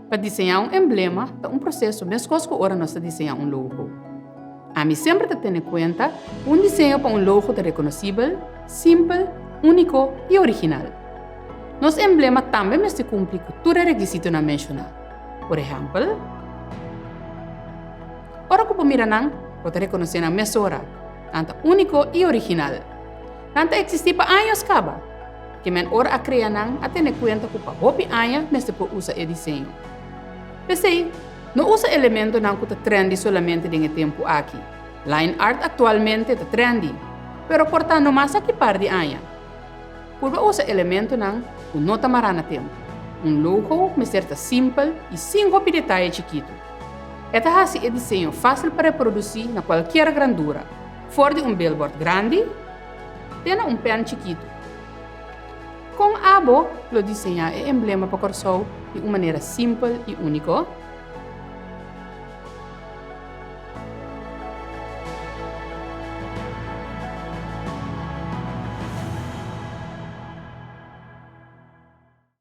Para desenhar um emblema, é um processo mesmo que ora nós desenhar um logo. A mim sempre tem que ter em conta um desenho para um logo reconhecível, simples, único e original. Nosso emblema também se cumpre com todos os requisitos na mencionar. Por exemplo, ora que mira nang, pode reconhecer na mesura, tanto único e original. Tanto existe para anos caba, que men ora a criar nang a ter em conta que para hopi anos mesmo pode usar o desenho. Pensei, não usa elemento nang que está trendy solamente em tempo aqui. Line art atualmente está trendy, pero portanto mais aqui par de anos. Por usa elemento nang que não está marana tempo. Um logo me certa simples e sem detalhe chiquito. Esta é um desenho fácil para reproduzir na qualquer grandura. For de um billboard grande, tem um pen chiquito. Com abo, lo desenhar o emblema para corso de uma maneira simples e única.